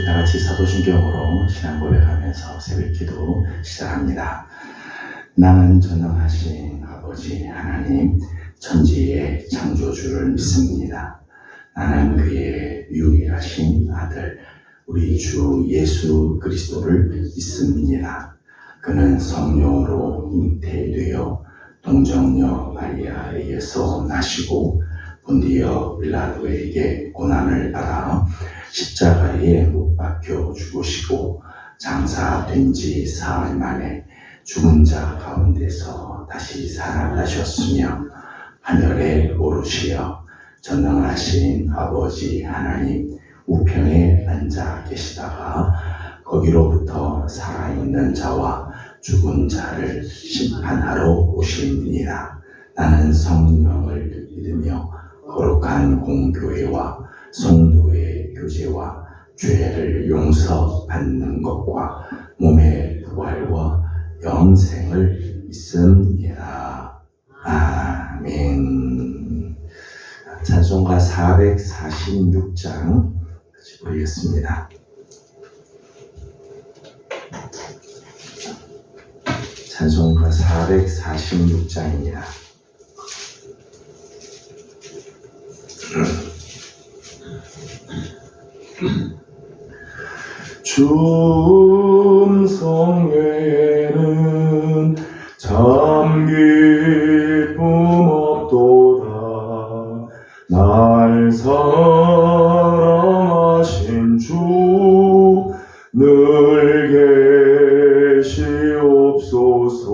우리 다 같이 사도신경으로 신앙 고백하면서 새벽기도 시작합니다. 나는 전능하신 아버지 하나님 천지의 창조주를 믿습니다. 나는 그의 유일하신 아들 우리 주 예수 그리스도를 믿습니다. 그는 성령으로 잉태되어 동정녀 마리아에게서 나시고 본디어 빌라도에게 고난을 받아 십자가에 못 박혀 죽으시고 장사된 지 사흘 만에 죽은 자 가운데서 다시 살아나셨으며 하늘에 오르시어 전능하신 아버지 하나님 우편에 앉아 계시다가 거기로부터 살아있는 자와 죽은 자를 심판하러 오시니라. 나는 성령을 믿으며 거룩한 공교회와 성도의 교제와 죄를 용서받는 것과 몸의 부활과 영생을 믿습니다. 아멘. 찬송가 446장 같이 보겠습니다. 찬송가 446장입니다. 주 음성에는 참 기쁨 없도다. 날 사랑하신 주 늘 계시옵소서.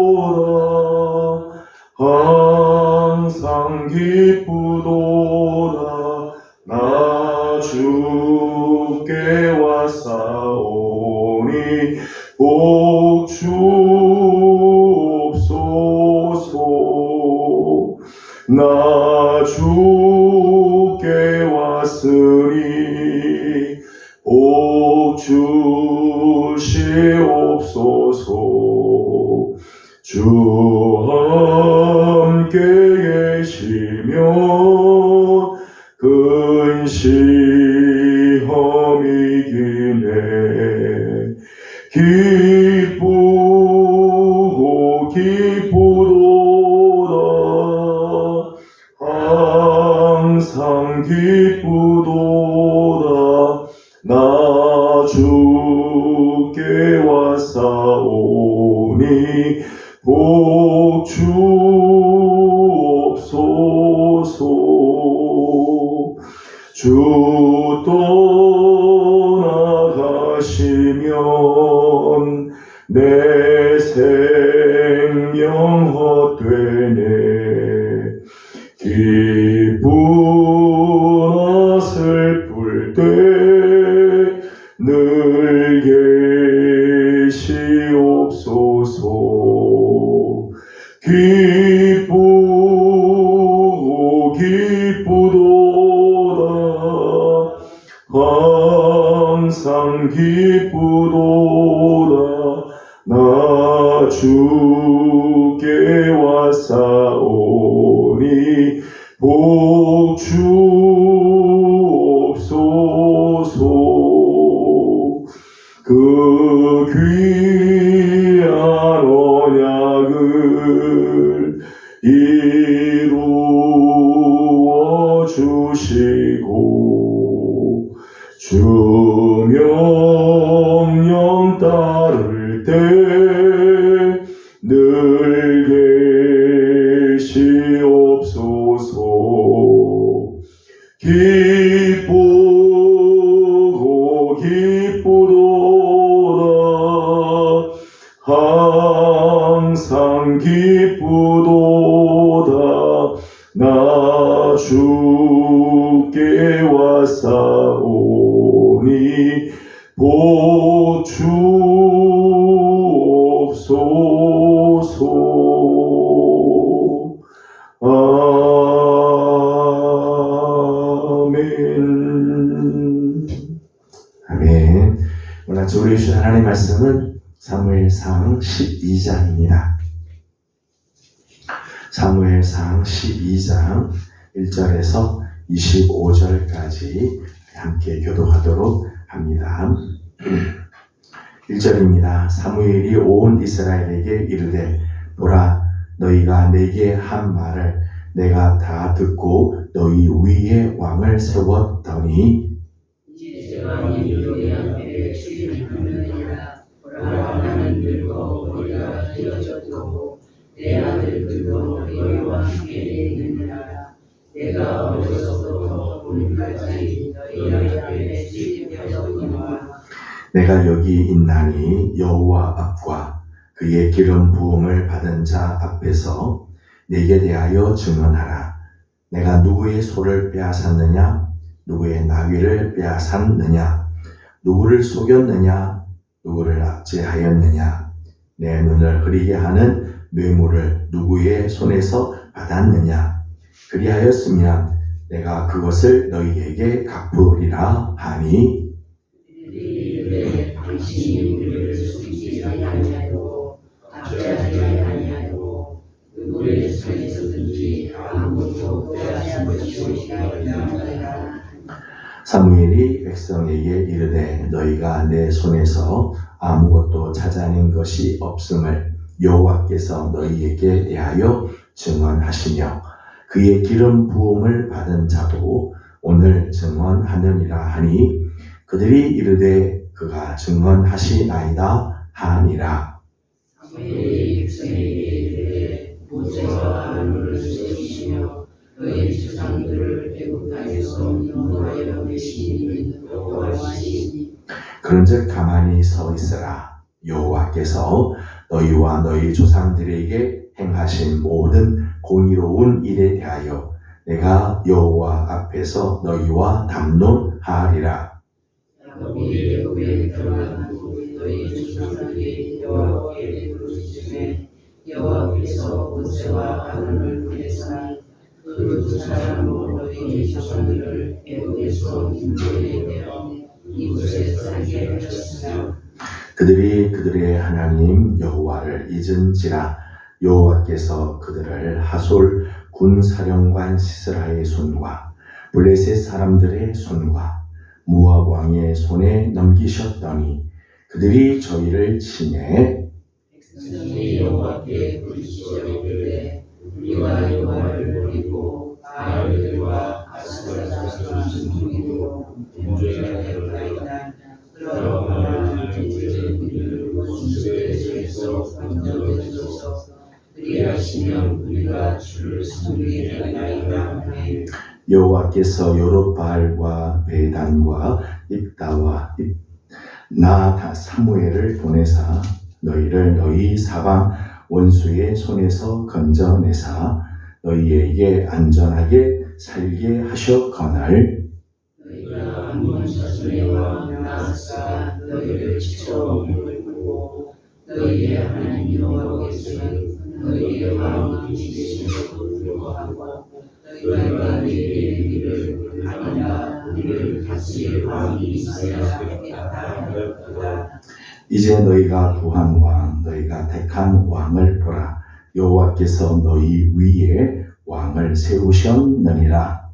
기쁘도다. 항상 기쁘도다. 나 주께 왔사오니 복 주옵소서. 나 주께 왔으니 복 주시옵소서. 주 함께 계시면 근시험 이기네. 기쁘도다. 항상 기쁘도다. 나 주께 왔사오니 복 주옵소서. 주 떠나가시면 내 생명 헛되네. 기쁘나 슬플 때 늘 계시옵소서. 기쁘도다. 항상 기쁘도다. 나 주께 왔사오니 복 주옵소서. 그 귀한 언약을 이루어 주시고 주 명령 따를 때 늘 계시옵소서. 기쁘도다. 항상 기쁘도다. 나 주께 왔사오니 복 주옵소서. 아멘. 아멘. 오늘 아침 우리 주신 하나님의 말씀은 사무엘상 12장입니다. 사무엘상 12장 1절에서 25절까지 함께 교독하도록 합니다. 1절입니다. 사무엘이 온 이스라엘에게 이르되 보라 너희가 내게 한 말을 내가 다 듣고 너희 위에 왕을 세웠더니 이제 왕이 너희 앞에 출입하느니라. 보라 나는 늙어 머리가 휘어졌고 내 아들들도 너희와 함께 있느니라. 내가 어려서부터 오늘까지 너희 앞에 출입하였거니와 내가 여기 있나니 여호와 앞과 그의 기름 부음을 받은 자 앞에서 내게 대하여 증언하라. 내가 누구의 소를 빼앗았느냐? 누구의 나귀를 빼앗았느냐? 누구를 속였느냐? 누구를 압제하였느냐? 내 눈을 흐리게 하는 뇌물을 누구의 손에서 받았느냐? 그리하였으면 내가 그것을 너희에게 갚으리라 하니 당신이 우리를 속이지 아니하고 압제하지 아니하고 누구의 손에서든지 아무것도 빼앗은 것이 아니하리라. 사무엘이 백성에게 이르되 너희가 내 손에서 아무것도 찾아낸 것이 없음을 여호와께서 너희에게 대하여 증언하시며 그의 기름 부음을 받은 자도 오늘 증언하느니라 하니 그들이 이르되 그가 증언하시나이다 하니라. 사무엘이 백성에게 이르되 모세와 아론을 세우시며 너희 조상들을 애굽 땅에서 인도하여 내신 여호와시니 그런즉 가만히 서 있으라. 여호와께서 너희와 너희 조상들에게 행하신 모든 공의로운 일에 대하여 내가 여호와 앞에서 너희와 담론하리라. 야곱이 애굽에 들어간 후 너희 조상들이 여호와께 부르짖음에 여호와께서 모세와 아론을 보내사 그 두 사람으로 너희 조상들을 애굽에서 인도해내어 이곳에 살게 하셨으며 그들이 그들의 하나님 여호와를 잊은지라 여호와께서 그들을 하솔 군사령관 시스라의 손과 블레셋 사람들의 손과 모압 왕의 손에 넘기셨더니 그들이 저희를 치매 백성이 여호와께 부르짖어 이르되 우리가 여호와를 버리고 바알들과 아스라 자손을 섬기고 범죄하였나이다. 그러나 이제 우리를 원수의 손에서 건져내소서. 그리하시면 우리가 주를 섬기리이다. 여호와께서 요롯바알과 베단과 입다와 나다 사무엘을 보내사 너희를 너희 사방 원수의 손에서 건져내사 너희에게 안전하게 살게 하셨거늘 너희가 암몬 자손의 왕 나하스가 너희를 지쳐 물고 너희의 하나님 여호와께서는 너희의 왕이 지키심에도 불구하고 너희가 내게 이르기를 아니라 우리를 다시 왕이 있어야 하겠다 하였도다. 이제 너희가 구한 왕 너희가 택한 왕을 보라. 여호와께서 너희 위에 왕을 세우셨느니라.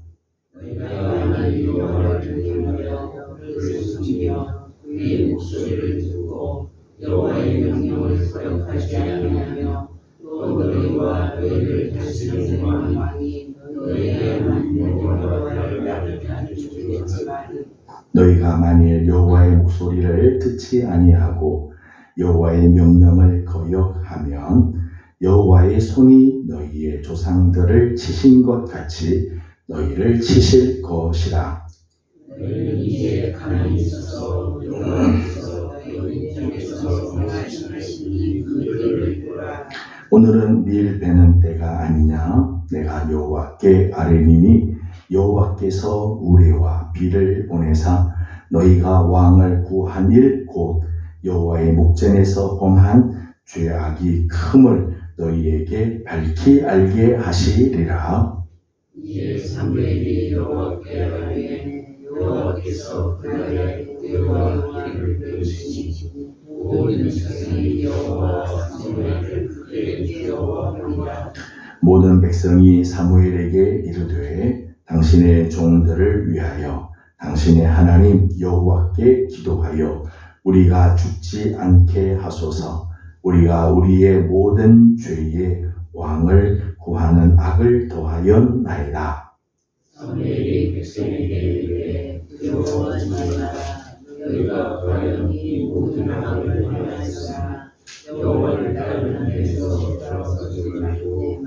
너희가 하나님 여호와를 들으며 그를 섬기며 그의 목소리를 듣고 여호와의 명령을 거역하지 아니하며 또 너희와 너희를 다스리는 왕이 너희의 하나님 여호와를 따르게 하는 주겠지만 너희가 만일 여호와의 목소리를 듣지 아니하고 여호와의 명령을 거역하면 여호와의 손이 너희의 조상들을 치신 것 같이 너희를 치실 것이라. 너희는 이제 가만히 있어서 여호와께서 너희 중에서 행하시니 그 일을 보라. 오늘은 밀 베는 때가 아니냐? 내가 여호와께 아뢰리니 여호와께서 우레와 비를 보내사 너희가 왕을 구한 일 곧 여호와의 목전에서 범한 죄악이 큼을 너희에게 밝히 알게 하시리라. 이에 사무엘이 여호와께 아뢰되 여호와께서 그날에 여호와를 배우시니 모든 세상이 여호와 사무엘을 그에게 여호와합니다. 모든 백성이 사무엘에게 이르되 당신의 종들을 위하여 당신의 하나님 여호와께 기도하여 우리가 죽지 않게 하소서. 우리가 우리의 모든 죄의 왕을 구하는 악을 더하였나이다. 사무엘이 백성에게 이르되 두려워하지 말라. 너희가 과연 이 모든 악을 행하였으나 여호와를 따르는 데서 돌아서지 말고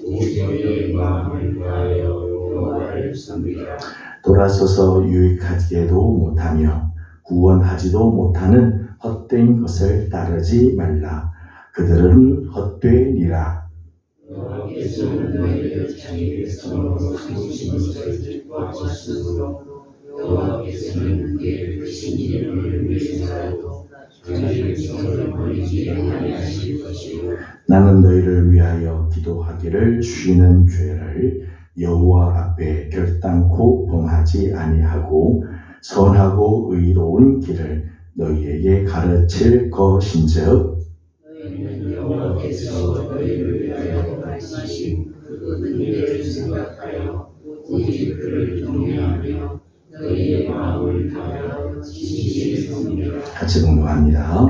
오직 너희의 마음을 다하여 여호와를 섬기라. 돌아서서 유익하지도 못하며 구원하지도 못하는 헛된 것을 따르지 말라. 그들은 헛되니라. 여호와께서는 너희를 자기 백성으로 삼으신 것을 기뻐하셨으므로 여호와께서는 그의 크신 이름을 위해서라도 자기 백성을 버리지 아니하실 것이요 나는 너희를 위하여 기도하기를 쉬는 죄를 여호와 앞에 결단코 범하지 아니하고 선하고 의로운 길을 너희에게 가르칠 것인즉 너희는 여호와께서 너희를 위하여 말씀하신 그 은혜를 생각하여 오직 그를 경외하며 너희의 마음을 다하여 진실을 섬기라. 같이 공동합니다.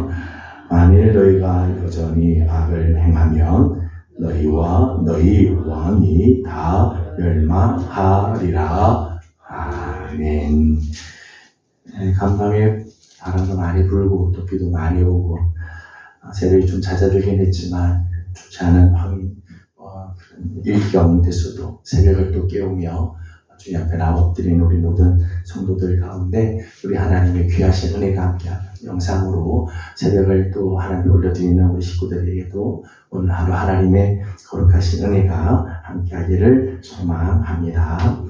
만일 너희가 여전히 악을 행하면 너희와 너희 왕이 다 멸망하리라. 아멘. 간밤에 바람도 많이 불고 또 비도 많이 오고 새벽이 좀 잦아들긴 했지만 좋지 않은 일경 됐어도 새벽을 또 깨우며 주님 앞에 나와 엎드린 우리 모든 성도들 가운데 우리 하나님의 귀하신 은혜가 함께하는 영상으로 새벽을 또 하나님 올려드리는 우리 식구들에게도 오늘 하루 하나님의 거룩하신 은혜가 함께하기를 소망합니다.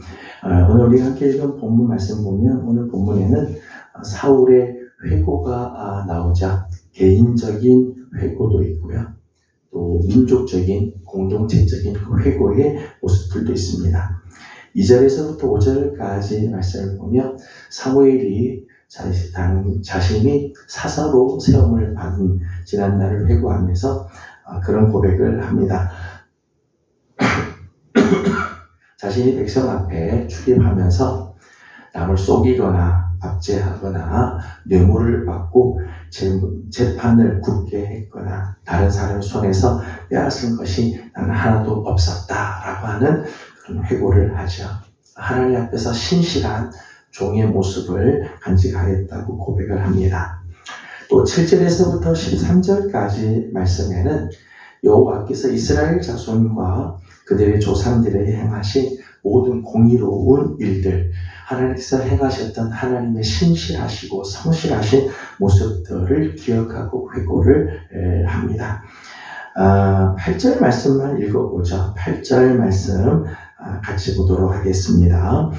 오늘 우리 함께 읽은 본문 말씀 보면 오늘 본문에는 사울의 회고가 나오자 개인적인 회고도 있고요. 또 민족적인 공동체적인 그 회고의 모습들도 있습니다. 2절에서부터 5절까지 말씀을 보면 사무엘이 자신이 사사로 세움을 받은 지난날을 회고하면서 그런 고백을 합니다. 자신이 백성 앞에 출입하면서 남을 속이거나 압제하거나 뇌물을 받고 재판을 굳게 했거나 다른 사람 손에서 빼앗은 것이 나는 하나도 없었다라고 하는 그런 회고를 하죠. 하나님 앞에서 신실한 종의 모습을 간직하였다고 고백을 합니다. 또 7절에서부터 13절까지 말씀에는 여호와께서 이스라엘 자손과 그들의 조상들에게 행하신 모든 공의로운 일들, 하나님께서 행하셨던 하나님의 신실하시고 성실하신 모습들을 기억하고 회고를 합니다. 8절 말씀만 읽어보죠. 8절 말씀 같이 보도록 하겠습니다.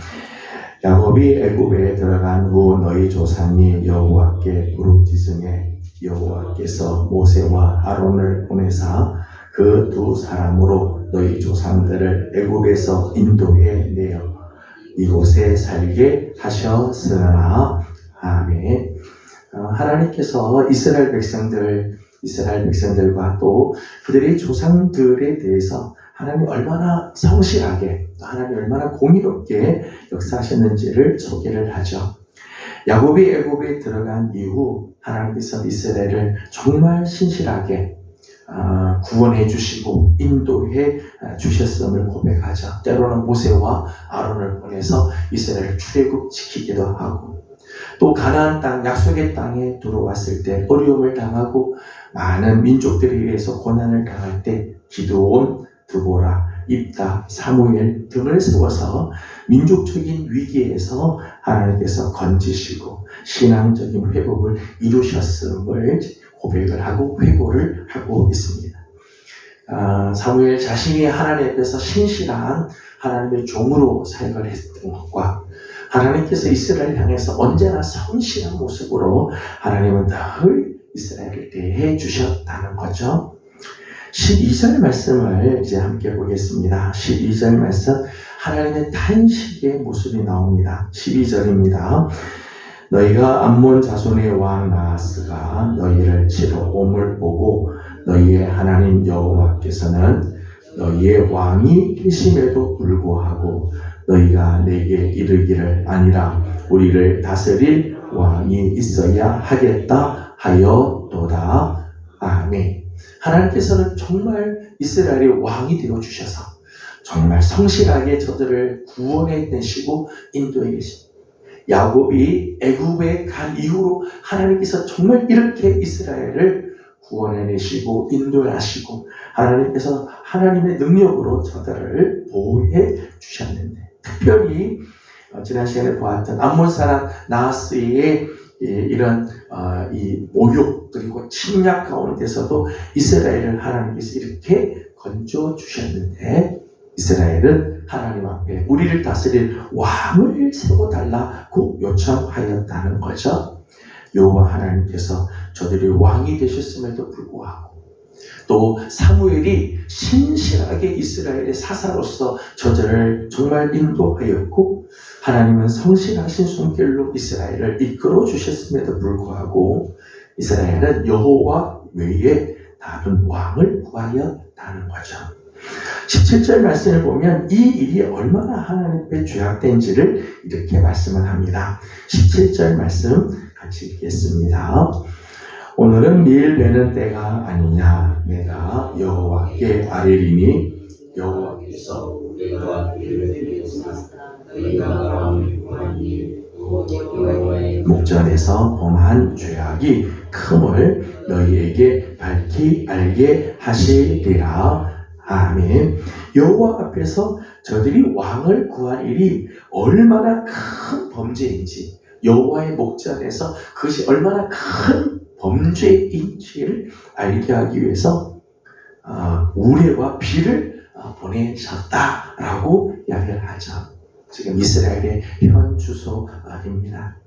야곱이 애굽에 들어간 후 너희 조상이 여호와께 부르짖음에 여호와께서 모세와 아론을 보내사 그 두 사람으로 너희 조상들을 애굽에서 인도해 내어 이곳에 살게 하셨으나 아멘. 하나님께서 이스라엘 백성들과 또 그들의 조상들에 대해서 하나님이 얼마나 성실하게 하나님이 얼마나 공의롭게 역사하셨는지를 소개를 하죠. 야곱이 애굽에 들어간 이후 하나님께서 이스라엘을 정말 신실하게 구원해 주시고 인도해 주셨음을 고백하죠. 때로는 모세와 아론을 보내서 이스라엘을 출애굽시키기도 하고 또 가나안 땅 약속의 땅에 들어왔을 때 어려움을 당하고 많은 민족들에 의해서 고난을 당할 때 기드온, 드보라, 입다, 사무엘 등을 세워서 민족적인 위기에서 하나님께서 건지시고 신앙적인 회복을 이루셨음을 고백을 하고 회고를 하고 있습니다. 사무엘 자신이 하나님 앞에서 신실한 하나님의 종으로 사역을 했던 것과 하나님께서 이스라엘을 향해서 언제나 성실한 모습으로 하나님은 늘 이스라엘을 대해 주셨다는 거죠. 12절 말씀을 이제 함께 보겠습니다. 12절 말씀 하나님의 탄식의 모습이 나옵니다. 12절입니다. 너희가 암몬 자손의 왕 나하스가 너희를 치러 옴을 보고 너희의 하나님 여호와께서는 너희의 왕이 계심에도 불구하고 너희가 내게 이르기를 아니라 우리를 다스릴 왕이 있어야 하겠다 하였도다. 아멘. 하나님께서는 정말 이스라엘의 왕이 되어 주셔서 정말 성실하게 저들을 구원해 내시고 인도해 계십니다. 야곱이 애굽에 간 이후로 하나님께서 정말 이렇게 이스라엘을 구원해 내시고 인도하시고 하나님께서 하나님의 능력으로 저들을 보호해 주셨는데, 특별히 지난 시간에 보았던 암몬 사람 나하스의 이런 이 모욕 그리고 침략 가운데서도 이스라엘을 하나님께서 이렇게 건져 주셨는데, 이스라엘은 하나님 앞에 우리를 다스릴 왕을 세워달라고 요청하였다는 거죠. 여호와 하나님께서 저들이 왕이 되셨음에도 불구하고 또 사무엘이 신실하게 이스라엘의 사사로서 저들을 정말 인도하였고, 하나님은 성실하신 손길로 이스라엘을 이끌어 주셨음에도 불구하고 이스라엘은 여호와 외에 다른 왕을 구하였다는 거죠. 17절 말씀을 보면 이 일이 얼마나 하나님 앞에 죄악된지를 이렇게 말씀을 합니다. 17절 말씀 같이 읽겠습니다. 오늘은 밀 베는 때가 아니냐. 내가 여호와께 아뢰리니 여호와께서 우리가 이를 드리었으나 너희가 마음을 구하니 여호와의 목전에서 범한 죄악이 큼을 너희에게 밝히 알게 하시리라. 아멘. 여호와 앞에서 저들이 왕을 구할 일이 얼마나 큰 범죄인지, 여호와의 목전에서 그것이 얼마나 큰 범죄인지를 알게 하기 위해서 우레와 비를 보내셨다라고 이야기를 하죠. 지금 이스라엘의 현 주소입니다.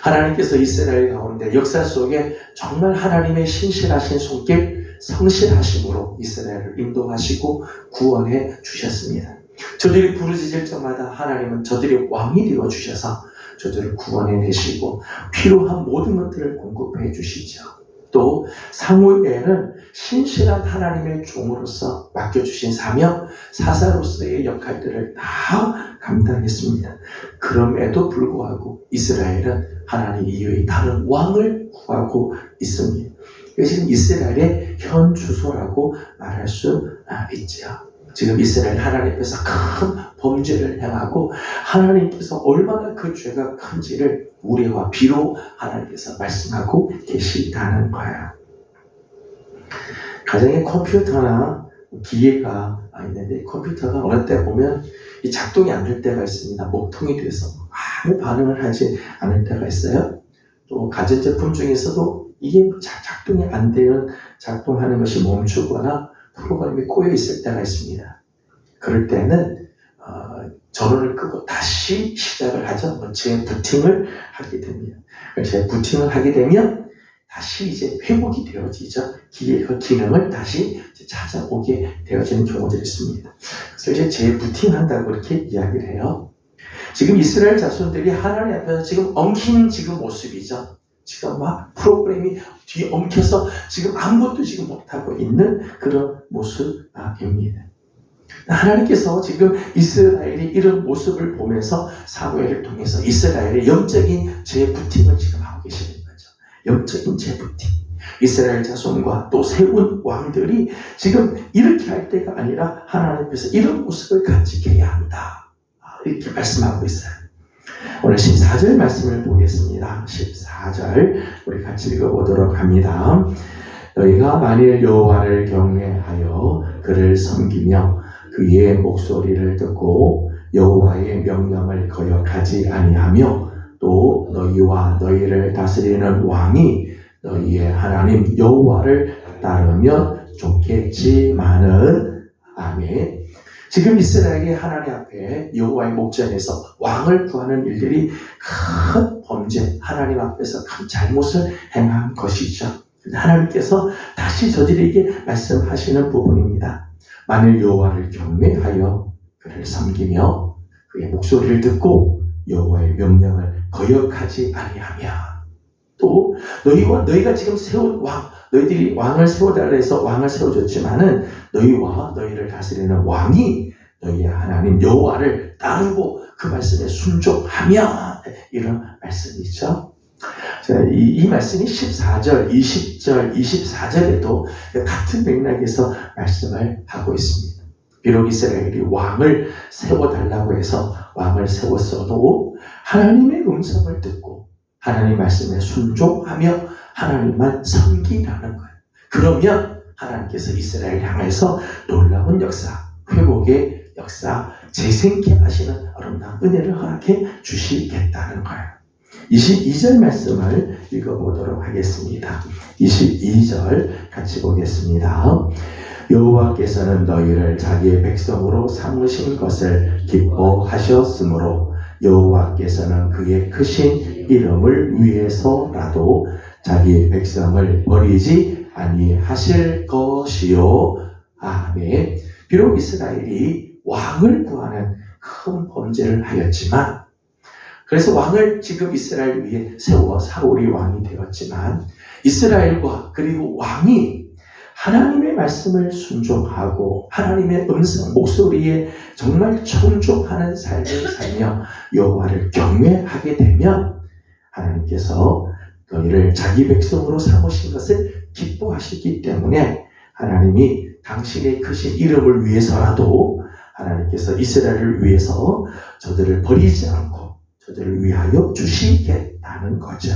하나님께서 이스라엘 가운데 역사 속에 정말 하나님의 신실하신 손길, 성실하심으로 이스라엘을 인도하시고 구원해 주셨습니다. 저들이 부르짖을 때마다 하나님은 저들의 왕이 되어 주셔서 저들을 구원해 내시고 필요한 모든 것들을 공급해 주시죠. 또 사무엘은 신실한 하나님의 종으로서 맡겨주신 사명, 사사로서의 역할들을 다 감당했습니다. 그럼에도 불구하고 이스라엘은 하나님 이외의 다른 왕을 구하고 있습니다. 이것이 지금 이스라엘의 현 주소라고 말할 수 있죠. 지금 이스라엘 하나님 앞에서 큰 범죄를 행하고 하나님께서 얼마나 그 죄가 큰지를 우레와 비로 하나님께서 말씀하고 계시다는 거예요. 가정에 컴퓨터나 기계가 있는데 컴퓨터가 어느 때 보면 이 작동이 안 될 때가 있습니다. 목통이 돼서 아무 반응을 하지 않을 때가 있어요. 또 가전제품 중에서도 이게 작동이 안 되는, 작동하는 것이 멈추거나 프로그램이 꼬여 있을 때가 있습니다. 그럴 때는 전원을 끄고 다시 시작을 하죠. 재부팅을 하게 됩니다. 재부팅을 하게 되면 다시 이제 회복이 되어지죠. 기계가 기능을 다시 찾아오게 되어지는 경우들이 있습니다. 그래서 이제 재부팅한다고 이렇게 이야기를 해요. 지금 이스라엘 자손들이 하나님 앞에서 지금 엉킨 지금 모습이죠. 지금 막 프로그램이 뒤에 엉켜서 지금 아무것도 지금 못하고 있는 그런 모습입니다. 하나님께서 지금 이스라엘이 이런 모습을 보면서 사무엘을 통해서 이스라엘의 영적인 재부팅을 지금 하고 계시는 거죠. 영적인 재부팅. 이스라엘 자손과 또 세운 왕들이 지금 이렇게 할 때가 아니라 하나님 앞에서 이런 모습을 간직해야 한다. 이렇게 말씀하고 있어요. 오늘 14절 말씀을 보겠습니다. 14절 우리 같이 읽어보도록 합니다. 너희가 만일 여호와를 경외하여 그를 섬기며 그의 목소리를 듣고 여호와의 명령을 거역하지 아니하며 또 너희와 너희를 다스리는 왕이 너희의 하나님 여호와를 따르면 좋겠지만은. 아멘. 지금 이스라엘이 하나님 앞에 여호와의 목전에서 왕을 구하는 일들이 큰 범죄, 하나님 앞에서 큰 잘못을 행한 것이죠. 하나님께서 다시 저들에게 말씀하시는 부분입니다. 만일 여호와를 경외하여 그를 섬기며 그의 목소리를 듣고 여호와의 명령을 거역하지 아니하며 또 너희가 지금 세운 왕, 너희들이 왕을 세워달라 해서 왕을 세워줬지만은 너희와 너희를 다스리는 왕이 너희의 하나님 여호와를 따르고 그 말씀에 순종하며, 이런 말씀이죠. 자, 이 말씀이 14절, 20절, 24절에도 같은 맥락에서 말씀을 하고 있습니다. 비록 이스라엘이 왕을 세워달라고 해서 왕을 세웠어도 하나님의 음성을 듣고 하나님 말씀에 순종하며 하나님만 섬기라는 거예요. 그러면 하나님께서 이스라엘 향해서 놀라운 역사, 회복의 역사, 재생케 하시는 아름다운 은혜를 허락해 주시겠다는 거예요. 22절 말씀을 읽어보도록 하겠습니다. 22절 같이 보겠습니다. 여호와께서는 너희를 자기의 백성으로 삼으신 것을 기뻐하셨으므로 여호와께서는 그의 크신 이름을 위해서라도 자기의 백성을 버리지 아니하실 것이요. 아멘. 비록 이스라엘이 왕을 구하는 큰 범죄를 하였지만, 그래서 왕을 지금 이스라엘 위에 세워 사울이 왕이 되었지만, 이스라엘과 그리고 왕이 하나님의 말씀을 순종하고 하나님의 음성, 목소리에 정말 청종하는 삶을 살며 여호와를 경외하게 되면 하나님께서 너희를 자기 백성으로 삼으신 것을 기뻐하시기 때문에 하나님이 당신의 크신 이름을 위해서라도 하나님께서 이스라엘을 위해서 저들을 버리지 않고 저들을 위하여 주시겠다는 거죠.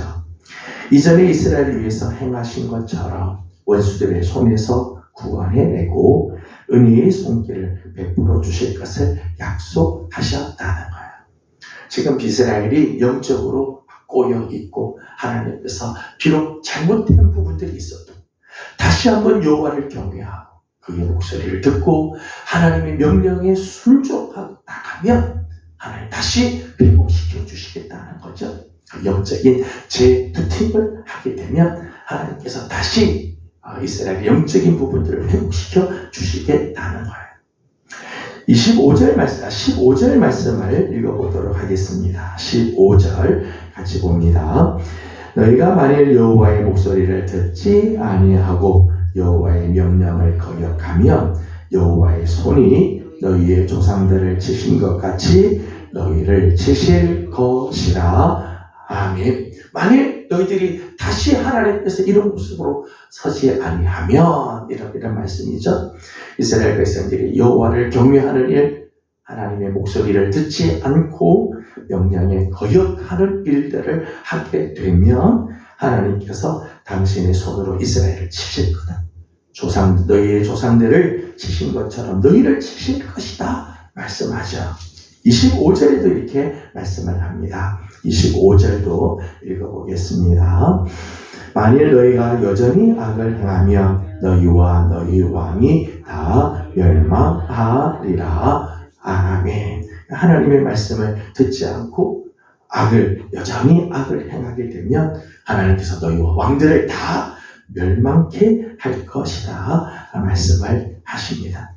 이전에 이스라엘을 위해서 행하신 것처럼 원수들의 손에서 구원해내고 은혜의 손길을 베풀어 주실 것을 약속하셨다는 거예요. 지금 이스라엘이 영적으로 꼬여 있고 하나님 앞에서 비록 잘못된 부분들이 있어도 다시 한번 여호와를 경외하고 그의 목소리를 듣고 하나님의 명령에 순종하고 나가면 하나님 다시 회복시켜 주시겠다는 거죠. 영적인 재부팅을 하게 되면 하나님께서 다시 이스라엘의 영적인 부분들을 회복시켜 주시겠다는 거예요. 15절 말씀을 읽어보도록 하겠습니다. 15절 같이 봅니다. 너희가 만일 여호와의 목소리를 듣지 아니하고 여호와의 명령을 거역하면 여호와의 손이 너희의 조상들을 치신 것 같이 너희를 치실 것이라. 아멘. 만일 너희들이 다시 하나님 앞에서 이런 모습으로 서지 아니하면, 이런 말씀이죠. 이스라엘 백성들이 여호와를 경외하는 일, 하나님의 목소리를 듣지 않고 명령에 거역하는 일들을 하게 되면 하나님께서 당신의 손으로 이스라엘을 치실 거다. 너희의 조상들을 치신 것처럼 너희를 치실 것이다 말씀하죠. 25절에도 이렇게 말씀을 합니다. 25절도 읽어보겠습니다. 만일 너희가 여전히 악을 행하면 너희와 너희 왕이 다 멸망하리라. 아멘. 하나님의 말씀을 듣지 않고 여전히 악을 행하게 되면 하나님께서 너희와 왕들을 다 멸망케 할 것이다 말씀을 하십니다.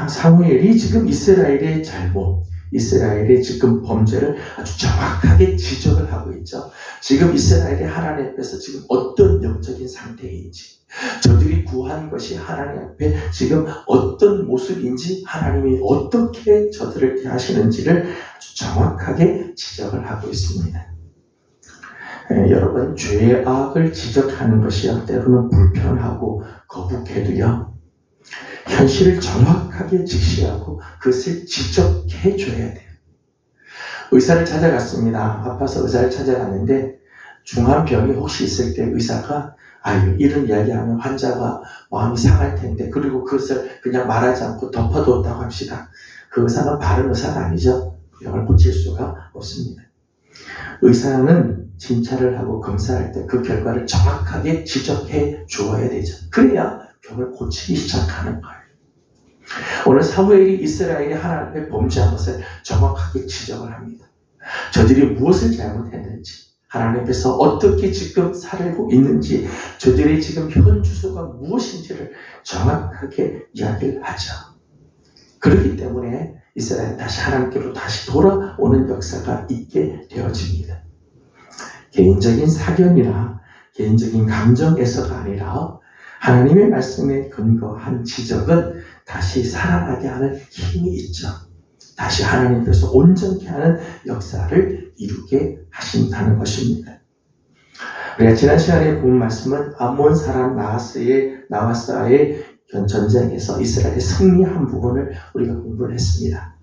사무엘이 지금 이스라엘의 잘못, 이스라엘의 지금 범죄를 아주 정확하게 지적을 하고 있죠. 지금 이스라엘이 하나님 앞에서 지금 어떤 영적인 상태인지, 저들이 구한 것이 하나님 앞에 지금 어떤 모습인지, 하나님이 어떻게 저들을 대하시는지를 아주 정확하게 지적을 하고 있습니다. 여러분, 죄의 악을 지적하는 것이요, 때로는 불편하고 거북해도요, 현실을 정확하게 직시하고 그것을 지적해 줘야 돼요. 의사를 찾아갔습니다. 아파서 의사를 찾아갔는데 중한 병이 혹시 있을 때 의사가 이런 이야기하면 환자가 마음이 상할 텐데, 그리고 그것을 그냥 말하지 않고 덮어뒀다고 합시다. 그 의사는 바른 의사가 아니죠. 병을 고칠 수가 없습니다. 의사는 진찰을 하고 검사할 때 그 결과를 정확하게 지적해 주어야 되죠. 그래야 병을 고치기 시작하는 거예요. 오늘 사무엘이 이스라엘이 하나님 앞에 범죄한 것을 정확하게 지적을 합니다. 저들이 무엇을 잘못했는지, 하나님 앞에서 어떻게 지금 살고 있는지, 저들이 지금 현 주소가 무엇인지를 정확하게 이야기를 하죠. 그렇기 때문에 이스라엘은 다시 하나님께로 다시 돌아오는 역사가 있게 되어집니다. 개인적인 사견이나 개인적인 감정에서가 아니라 하나님의 말씀에 근거한 지적은 다시 살아나게 하는 힘이 있죠. 다시 하나님께서 온전케 하는 역사를 이루게 하신다는 것입니다. 우리가 지난 시간에 본 말씀은 암몬 사람 나하스의 전쟁에서 이스라엘이 승리한 부분을 우리가 공부를 했습니다.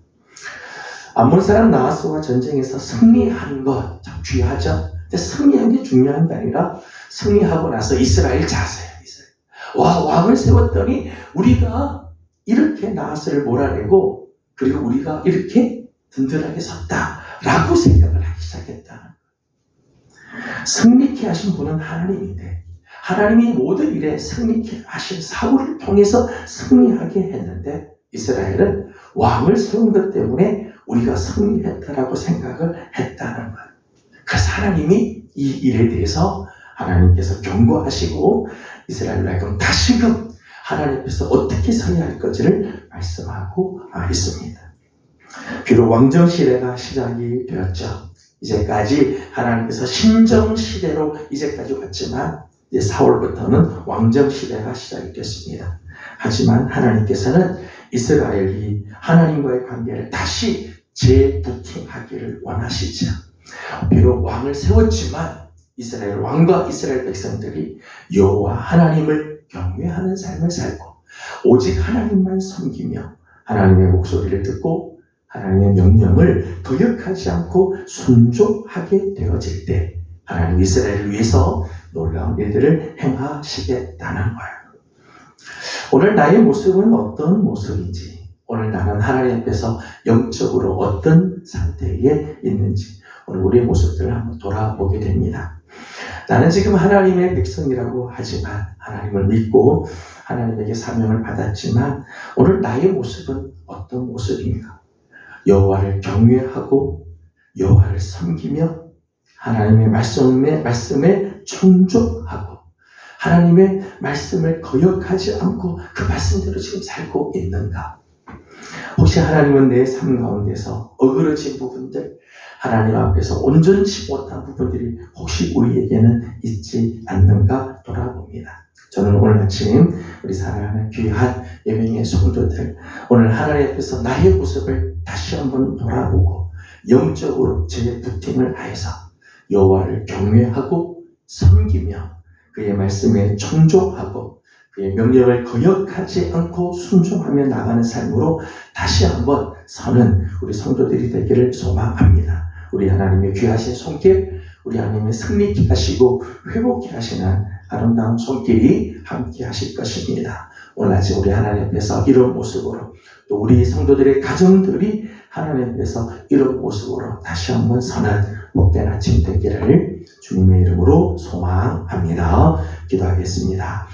암몬 사람 나하스와 전쟁에서 승리한 것 참 귀하죠. 근데 승리한 게 중요한 게 아니라 승리하고 나서 이스라엘 자세예요. 와, 왕을 세웠더니 우리가 이렇게 나하스를 몰아내고 그리고 우리가 이렇게 든든하게 섰다라고 생각을 하기 시작했다. 승리케 하신 분은 하나님인데 하나님이 모든 일에 승리케 하신 사울을 통해서 승리하게 했는데 이스라엘은 왕을 세운 것 때문에 우리가 승리했다라고 생각을 했다는 거예요. 그래서 하나님이 이 일에 대해서 하나님께서 경고하시고 이스라엘로 하여금 다시금 하나님께서 어떻게 서야 할 것을 말씀하고 있습니다. 비록 왕정 시대가 시작이 되었죠. 이제까지 하나님께서 신정 시대로 이제까지 왔지만 이제 4월부터는 왕정 시대가 시작이 됐습니다. 하지만 하나님께서는 이스라엘이 하나님과의 관계를 다시 재부팅하기를 원하시죠. 비록 왕을 세웠지만 이스라엘 왕과 이스라엘 백성들이 여호와 하나님을 경외하는 삶을 살고 오직 하나님만 섬기며 하나님의 목소리를 듣고 하나님의 명령을 거역하지 않고 순종하게 되어질 때 하나님 이스라엘을 위해서 놀라운 일들을 행하시겠다는 거예요. 오늘 나의 모습은 어떤 모습인지, 오늘 나는 하나님 앞에서 영적으로 어떤 상태에 있는지 오늘 우리의 모습들을 한번 돌아보게 됩니다. 나는 지금 하나님의 백성이라고 하지만 하나님을 믿고 하나님에게 사명을 받았지만 오늘 나의 모습은 어떤 모습인가? 여호와를 경외하고 여호와를 섬기며 하나님의 말씀에 충족하고 하나님의 말씀을 거역하지 않고 그 말씀대로 지금 살고 있는가? 혹시 하나님은 내 삶 가운데서 어그러진 부분들, 하나님 앞에서 온전치 못한 부분들이 혹시 우리에게는 있지 않는가 돌아봅니다. 저는 오늘 아침 우리 사랑하는 귀한 예배의 성도들, 오늘 하나님 앞에서 나의 모습을 다시 한번 돌아보고 영적으로 재부팅을 하여서 여호와를 경외하고 섬기며 그의 말씀에 충족하고 그의 명령을 거역하지 않고 순종하며 나가는 삶으로 다시 한번 서는 우리 성도들이 되기를 소망합니다. 우리 하나님의 귀하신 손길, 우리 하나님의 승리케 하시고 회복케 하시는 아름다운 손길이 함께 하실 것입니다. 오늘 아침 우리 하나님 앞에서 이런 모습으로 또 우리 성도들의 가정들이 하나님 앞에서 이런 모습으로 다시 한번 서는 복된 아침 되기를 주님의 이름으로 소망합니다. 기도하겠습니다.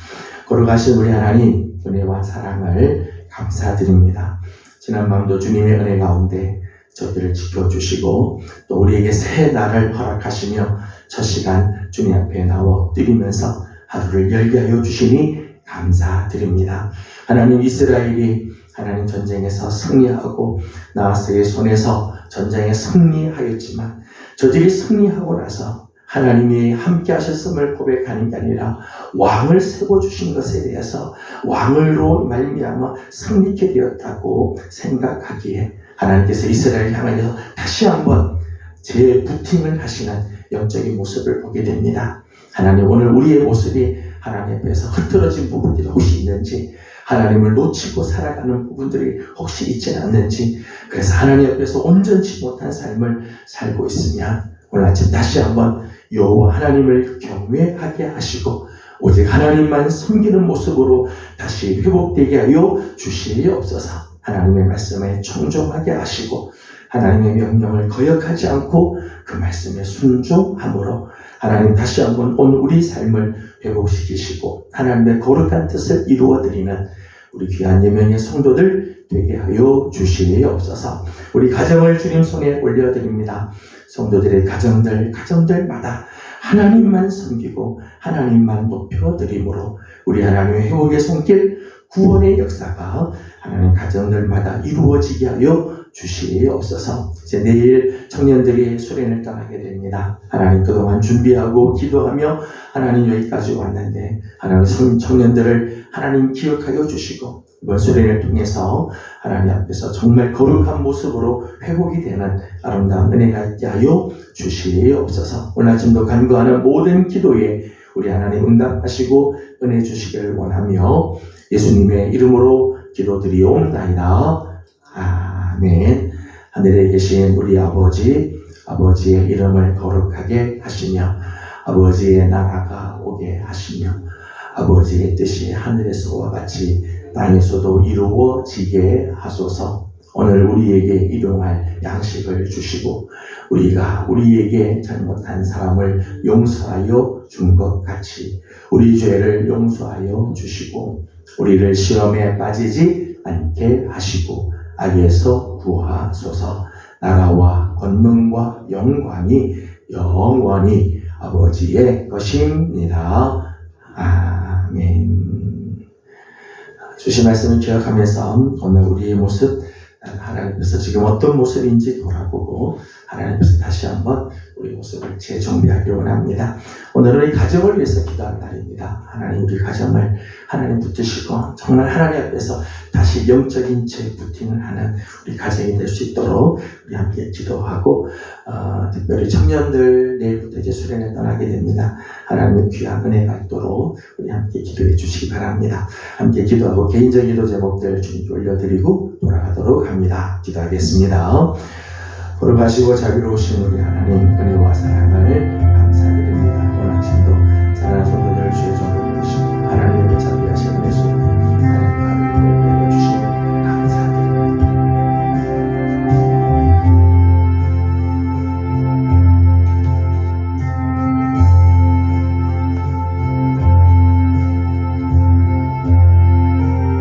걸어가신 우리 하나님 은혜와 사랑을 감사드립니다. 지난밤도 주님의 은혜 가운데 저희들을 지켜주시고 또 우리에게 새 날을 허락하시며 첫 시간 주님 앞에 나와 엎드리면서 하루를 열게 하여 주시니 감사드립니다. 하나님 이스라엘이 하나님 전쟁에서 승리하고 나하스의 손에서 전쟁에 승리하였지만 저들이 승리하고 나서 하나님이 함께 하셨음을 고백하는 게 아니라 왕을 세워주신 것에 대해서 왕으로 말미암아 승리케 되었다고 생각하기에 하나님께서 이스라엘을 향하여서 다시 한번 재부팅을 하시는 영적인 모습을 보게 됩니다. 하나님 오늘 우리의 모습이 하나님 앞에서 흐트러진 부분들이 혹시 있는지, 하나님을 놓치고 살아가는 부분들이 혹시 있지 않는지, 그래서 하나님 앞에서 온전치 못한 삶을 살고 있으면 오늘 아침 다시 한번 여호와 하나님을 경외하게 하시고 오직 하나님만 섬기는 모습으로 다시 회복되게 하여 주시옵소서. 하나님의 말씀에 충종하게 하시고 하나님의 명령을 거역하지 않고 그 말씀에 순종함으로 하나님 다시 한번 오늘 우리 삶을 회복시키시고 하나님의 거룩한 뜻을 이루어드리는 우리 귀한 예명의 성도들 되게 하여 주시옵소서. 우리 가정을 주님 손에 올려드립니다. 성도들의 가정들마다 하나님만 섬기고 하나님만 높여드림으로 우리 하나님의 회복의 손길, 구원의 역사가 하나님 가정들마다 이루어지게 하여 주시옵소서. 이제 내일 청년들이 수련을 떠나게 됩니다. 하나님 그동안 준비하고 기도하며 하나님 여기까지 왔는데 하나님 청년들을 하나님 기억하여 주시고 이번 수련을 통해서 하나님 앞에서 정말 거룩한 모습으로 회복이 되는 아름다운 은혜가 있게 하여 주시옵소서. 오늘 아침도 간구하는 모든 기도에 우리 하나님 응답하시고 은혜 주시기를 원하며 예수님의 이름으로 기도드리옵나이다. 아멘. 하늘에 계신 우리 아버지의 이름을 거룩하게 하시며 아버지의 나라가 오게 하시며 아버지의 뜻이 하늘에서와 같이 땅에서도 이루어지게 하소서. 오늘 우리에게 일용할 양식을 주시고 우리가 우리에게 잘못한 사람을 용서하여 준 것 같이 우리 죄를 용서하여 주시고 우리를 시험에 빠지지 않게 하시고 악에서 구하소서. 나라와 권능과 영광이 영원히 아버지의 것입니다. 아멘. 주신 말씀을 기억하면서 오늘 우리의 모습 하나님께서 지금 어떤 모습인지 돌아보고 하나님께서 다시 한번 우리 모습을 재정비하기 원합니다. 오늘은 우리 가정을 위해서 기도한 날입니다. 하나님 우리 가정을 하나님 붙드시고 정말 하나님 앞에서 다시 영적인 재부팅을 하는 우리 가정이 될 수 있도록 우리 함께 기도하고 특별히 청년들 내일부터 이제 수련에 떠나게 됩니다. 하나님의 귀한 은혜가 있도록 우리 함께 기도해 주시기 바랍니다. 함께 기도하고 개인적인 기도 제목들 주님께 올려드리고 돌아가도록 합니다. 기도하겠습니다. 거룩하시고 자비로우신 우리 하나님 은혜와 사랑을 감사드립니다. 오늘 아침도 사랑하는 성도들 주의